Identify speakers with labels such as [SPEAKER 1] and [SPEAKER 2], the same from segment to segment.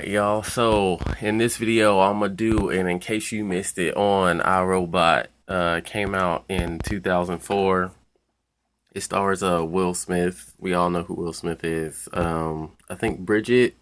[SPEAKER 1] Y'all, so in this video I'm gonna do, and in case you missed it, on iRobot. Came out in 2004. It stars Will Smith. We all know who Will Smith is. I think Bridget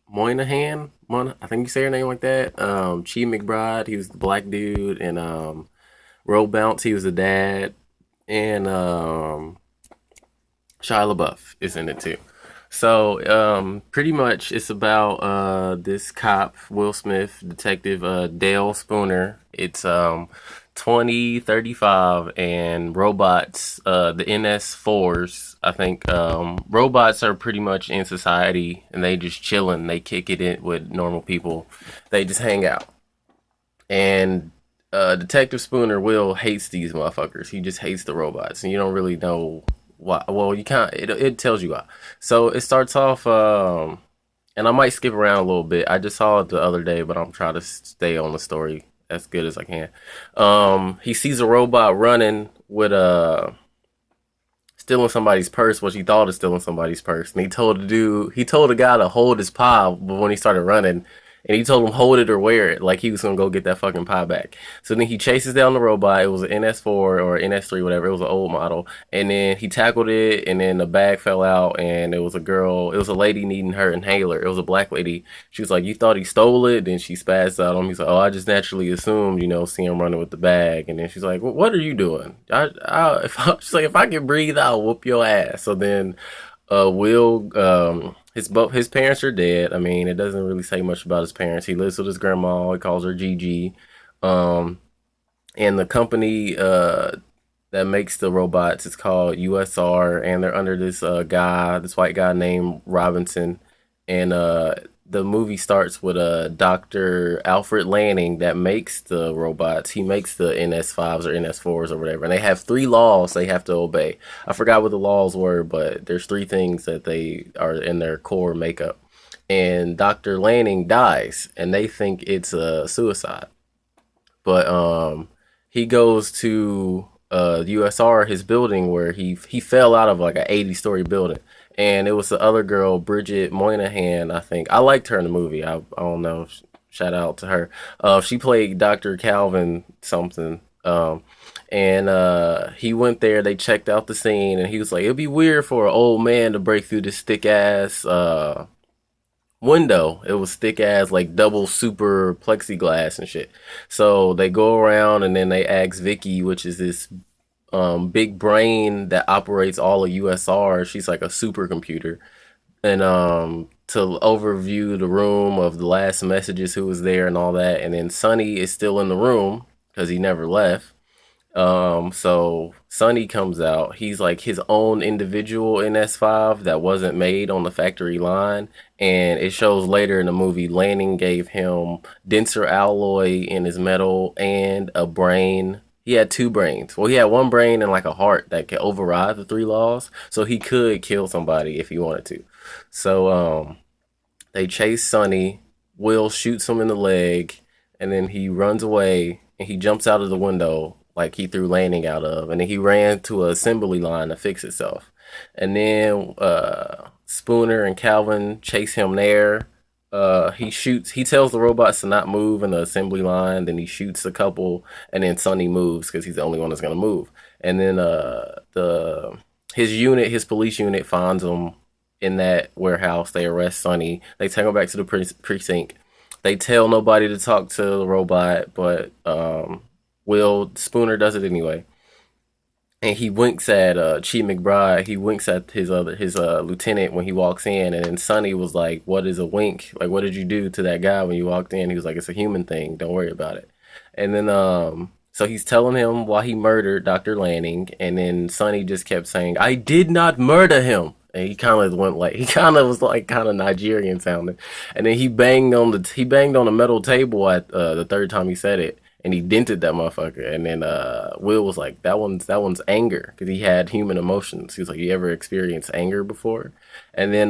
[SPEAKER 1] Moynihan, I think you say her name like that. Chi McBride, he was the black dude, and Roll Bounce, he was the dad, and Shia LaBeouf is in it too. So, pretty much it's about this cop, Will Smith, detective Dale Spooner. It's 2035, and robots, the NS4s, I think, robots are pretty much in society, and they just chilling. They kick it in with normal people. They just hang out. And Detective Spooner, Will, hates these motherfuckers. He just hates the robots, and you don't really know why. Well, you can't. It tells you why. So it starts off, and I might skip around a little bit. I just saw it the other day, but I'm trying to stay on the story as good as I can. He sees a robot running with stealing somebody's purse, what he thought is stealing somebody's purse, and he told the guy to hold his pie, but when he started running, and he told him hold it or wear it, like he was gonna go get that fucking pie back. So then he chases down the robot. It was an NS4 or NS3, whatever. It was an old model. And then he tackled it, and then the bag fell out, and it was a girl. It was a lady needing her inhaler. It was a black lady. She was like, "You thought he stole it?" Then she spazzed out on him. He's like, "Oh, I just naturally assumed, see him running with the bag." And then she's like, "What are you doing?" She's like, "If I can breathe, I'll whoop your ass." So then, Will, his parents are dead. I mean, it doesn't really say much about his parents. He lives with his grandma. He calls her Gigi. Um, and the company that makes the robots is called USR, and they're under this white guy named Robinson. And the movie starts with Dr. Alfred Lanning that makes the robots. He makes the NS5s or NS4s or whatever, and they have three laws they have to obey. I forgot what the laws were, but there's three things that they are in their core makeup. And Dr. Lanning dies, and they think it's a suicide. But he goes to USR, his building, where he fell out of like an 80-story building, and it was the other girl, Bridget Moynihan. I think I liked her in the movie. I don't know. Shout out to her. She played Dr. Calvin something. And he went there. They checked out the scene, and he was like, "It'd be weird for an old man to break through this thick ass window." It was thick as like double super plexiglass and shit. So they go around, and then they ask Vicky, which is this big brain that operates all of USR. She's like a supercomputer, and to overview the room of the last messages, who was there and all that. And then Sonny is still in the room because he never left. So Sonny comes out. He's like his own individual NS5 that wasn't made on the factory line. And it shows later in the movie, Lanning gave him denser alloy in his metal and a brain. He had two brains. Well, he had one brain and like a heart that could override the three laws. So he could kill somebody if he wanted to. So, they chase Sonny. Will shoots him in the leg, and then he runs away, and he jumps out of the window like he threw Lanning out of, and then he ran to an assembly line to fix itself. And then Spooner and Calvin chase him there. He tells the robots to not move in the assembly line. Then he shoots a couple, and then Sonny moves because he's the only one that's gonna move. And then his police unit finds him in that warehouse. They arrest Sonny. They take him back to the precinct. They tell nobody to talk to the robot, but Will Spooner does it anyway. And he winks at Chi McBride. He winks at his lieutenant when he walks in, and then Sonny was like, "What is a wink? Like, what did you do to that guy when you walked in?" He was like, "It's a human thing. Don't worry about it." And then so he's telling him why he murdered Dr. Lanning, and then Sonny just kept saying, "I did not murder him." And he kind of went like, he kind of was like kind of Nigerian sounding. And then he banged on the metal table at the third time he said it, and he dented that motherfucker. And then Will was like, that one's anger, because he had human emotions. He was like, "You ever experienced anger before?" And then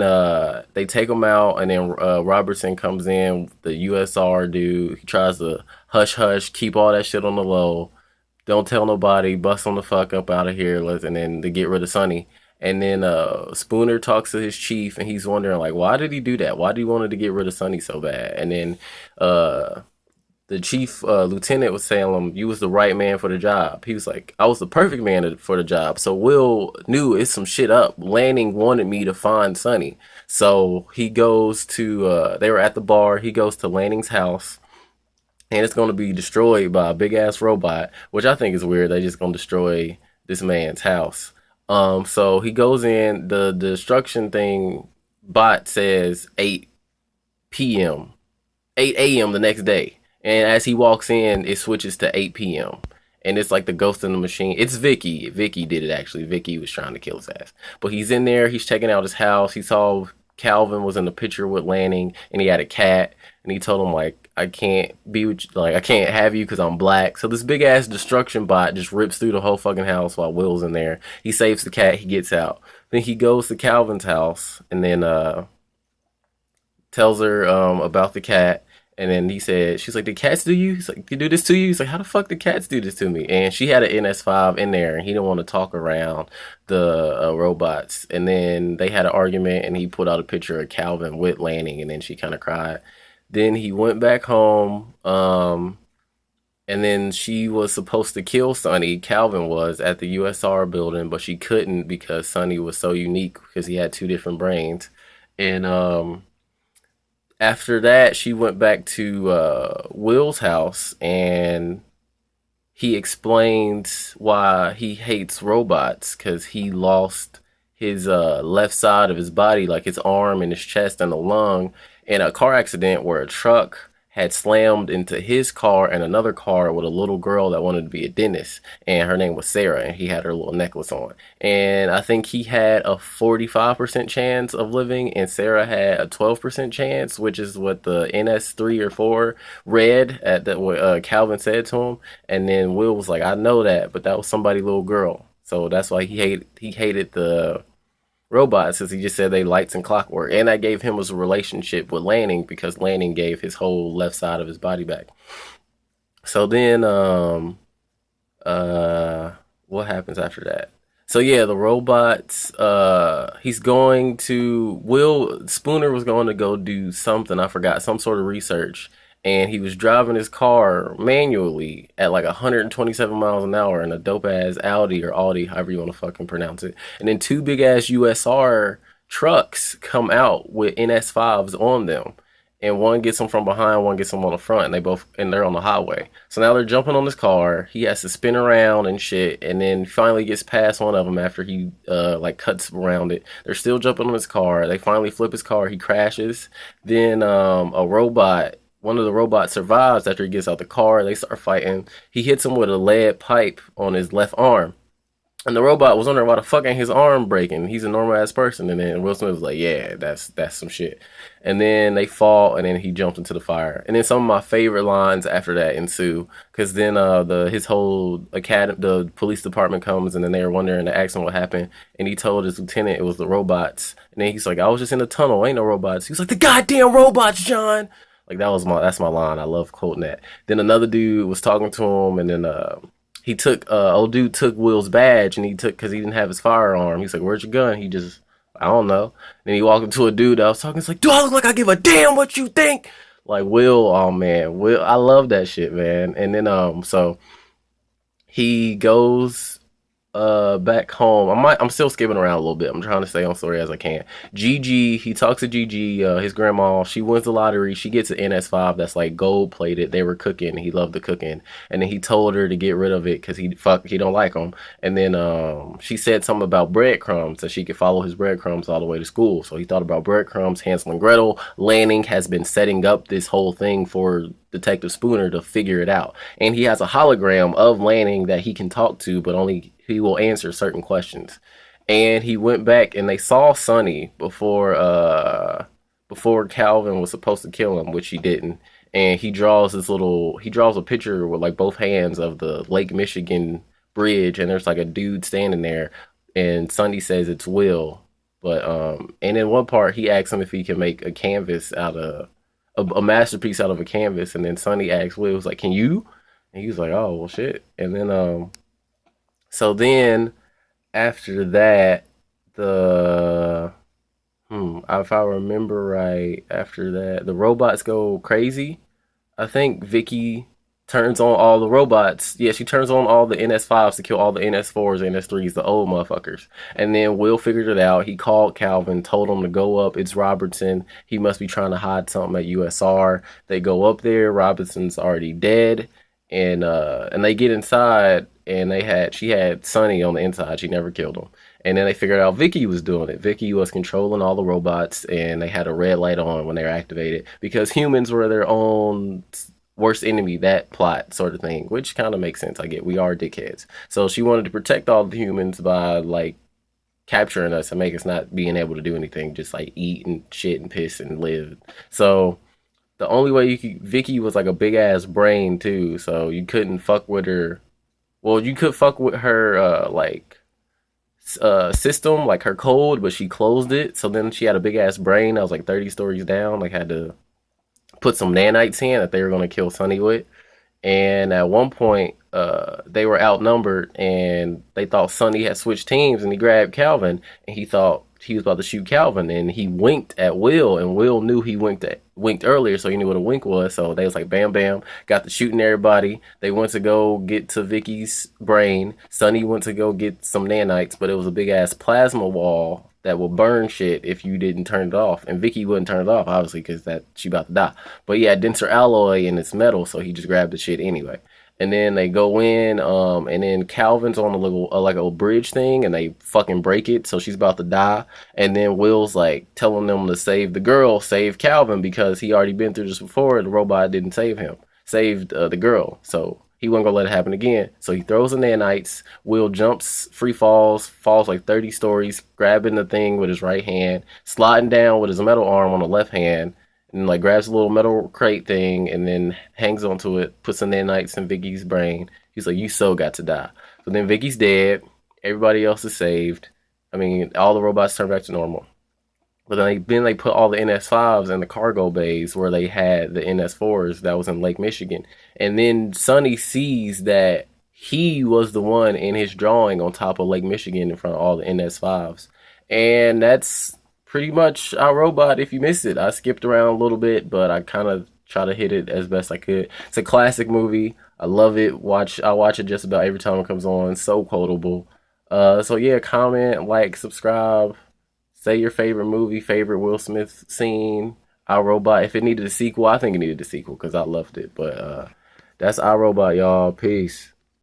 [SPEAKER 1] they take him out, and then Robertson comes in, the USR dude. He tries to hush hush, keep all that shit on the low, don't tell nobody, bust him the fuck up out of here, and then to get rid of Sonny. And then Spooner talks to his chief, and he's wondering like, why did he do that? Why did he want to get rid of Sonny so bad? And then uh, the chief lieutenant was telling him, "You was the right man for the job." He was like, "I was the perfect man for the job." So Will knew it's some shit up. Lanning wanted me to find Sonny, so he goes to. They were at the bar. He goes to Lanning's house, and it's going to be destroyed by a big ass robot, which I think is weird. They just going to destroy this man's house. So he goes in. The destruction thing bot says 8 p.m. 8 a.m. the next day. And as he walks in, it switches to 8 p.m. And it's like the ghost in the machine. It's Vicky. Vicky did it actually. Vicky was trying to kill his ass. But he's in there. He's checking out his house. He saw Calvin was in the picture with Lanning, and he had a cat. And he told him like, I can't be with you, like I can't have you because I'm black. So this big ass destruction bot just rips through the whole fucking house while Will's in there. He saves the cat. He gets out. Then he goes to Calvin's house and then tells her about the cat. And then she's like, did cats do you? He's like, they do this to you? He's like, how the fuck did cats do this to me? And she had an NS5 in there, and he didn't want to talk around the robots. And then they had an argument, and he put out a picture of Calvin with Lanning, and then she kind of cried. Then he went back home, and then she was supposed to kill Sonny. Calvin was at the USR building, but she couldn't because Sonny was so unique because he had two different brains. And after that, she went back to Will's house, and he explained why he hates robots because he lost his left side of his body, like his arm and his chest and a lung, in a car accident where a truck had slammed into his car and another car with a little girl that wanted to be a dentist, and her name was Sarah, and he had her little necklace on. And I think he had a 45% chance of living, and Sarah had a 12% chance, which is what the NS3 or 4 read at that what Calvin said to him. And then Will was like, I know that, but that was somebody's little girl. So that's why he hated the robots, as he just said they lights and clockwork. And that gave him a relationship with Lanning because Lanning gave his whole left side of his body back. So then what happens after that? So yeah, the robots, he's going to Will Spooner was going to go do something, I forgot, some sort of research, and he was driving his car manually at like 127 miles an hour in a dope ass Audi or Audi, however you want to fucking pronounce it. And then two big ass USR trucks come out with NS5s on them. And one gets them from behind, one gets them on the front, and they're on the highway. So now they're jumping on this car. He has to spin around and shit, and then finally gets past one of them after he like cuts around it. They're still jumping on his car. They finally flip his car. He crashes. Then one of the robots survives after he gets out the car. They start fighting. He hits him with a lead pipe on his left arm. And the robot was wondering why the fuck ain't his arm breaking. He's a normal ass person. And then Will Smith was like, yeah, that's some shit. And then they fall, and then he jumped into the fire. And then some of my favorite lines after that ensue. Because then his whole academy, the police department comes, and then they were wondering, they asked him what happened. And he told his lieutenant it was the robots. And then he's like, I was just in the tunnel, ain't no robots. He was like, the goddamn robots, John. Like that's my line. I love quoting that. Then another dude was talking to him, and then old dude took Will's badge, and because he didn't have his firearm. He's like, where's your gun? He just, I don't know. Then he walked up to a dude that was talking. He's like, do I look like I give a damn what you think? Like Will, oh man, Will, I love that shit, man. And then so he goes back home. I'm still skipping around a little bit. I'm trying to stay on story as I can. Gigi, he talks to Gigi, his grandma. She wins the lottery. She gets an NS5 that's like gold plated. They were cooking. He loved the cooking, and then he told her to get rid of it because he don't like them. And then she said something about breadcrumbs, that she could follow his breadcrumbs all the way to school. So he thought about breadcrumbs. Hansel and Gretel. Lanning has been setting up this whole thing for Detective Spooner to figure it out, and he has a hologram of Lanning that he can talk to, but only he will answer certain questions. And he went back, and they saw Sonny before Calvin was supposed to kill him, which he didn't. And he draws a picture with like both hands of the Lake Michigan bridge, and there's like a dude standing there, and Sonny says it's Will. But and in one part he asks him if he can make a canvas out of a masterpiece out of a canvas, and then Sonny asks Will, was like, can you? And he was like, oh well shit. And then so then after that, The if I remember right, after that, the robots go crazy. I think Vicky turns on all the robots. Yeah, she turns on all the NS5s to kill all the NS4s, NS3s, the old motherfuckers. And then Will figured it out. He called Calvin, told him to go up. It's Robertson. He must be trying to hide something at USR. They go up there. Robertson's already dead. And they get inside and she had Sonny on the inside. She never killed him. And then they figured out Vicky was doing it. Vicky was controlling all the robots, and they had a red light on when they were activated because humans were their own worst enemy. That plot sort of thing, which kind of makes sense. I get we are dickheads, so she wanted to protect all the humans by like capturing us and make us not being able to do anything, just like eat and shit and piss and live. So the only way you could, Vicky was like a big ass brain too, so you couldn't fuck with her. Well, you could fuck with her system, like her code, but she closed it. So then she had a big ass brain that was like 30 stories down. Like had to put some nanites in that they were gonna kill Sonny with. And at one point, they were outnumbered, and they thought Sonny had switched teams, and he grabbed Calvin, and he thought he was about to shoot Calvin, and he winked at Will, and Will knew he winked earlier, so he knew what a wink was. So they was like, bam, bam, got to shooting everybody. They went to go get to Vicky's brain. Sonny went to go get some nanites, but it was a big ass plasma wall that will burn shit if you didn't turn it off. And Vicky wouldn't turn it off, obviously, because that she about to die. But he had denser alloy and it's metal, so he just grabbed the shit anyway. And then they go in, and then Calvin's on a little like a bridge thing, and they fucking break it, so she's about to die. And then Will's like telling them to save the girl, save Calvin, because he already been through this before. The robot didn't save him, saved the girl, so he wasn't gonna let it happen again. So he throws the nanites. Will jumps, free falls like 30 stories, grabbing the thing with his right hand, sliding down with his metal arm on the left hand, and like grabs a little metal crate thing and then hangs onto it, puts the nanites in Vicky's brain. He's like, "You so got to die." So then Vicky's dead. Everybody else is saved. I mean, all the robots turn back to normal. But then they put all the NS5s in the cargo bays where they had the NS4s that was in Lake Michigan. And then Sonny sees that he was the one in his drawing on top of Lake Michigan in front of all the NS5s. And that's pretty much our robot if you missed it. I skipped around a little bit, but I kind of try to hit it as best I could. It's a classic movie. I love it. I watch it just about every time it comes on. So quotable. So yeah, comment, like, subscribe. Say your favorite movie, favorite Will Smith scene. Our Robot. If it needed a sequel, I think it needed a sequel because I loved it. But that's Our Robot, y'all. Peace.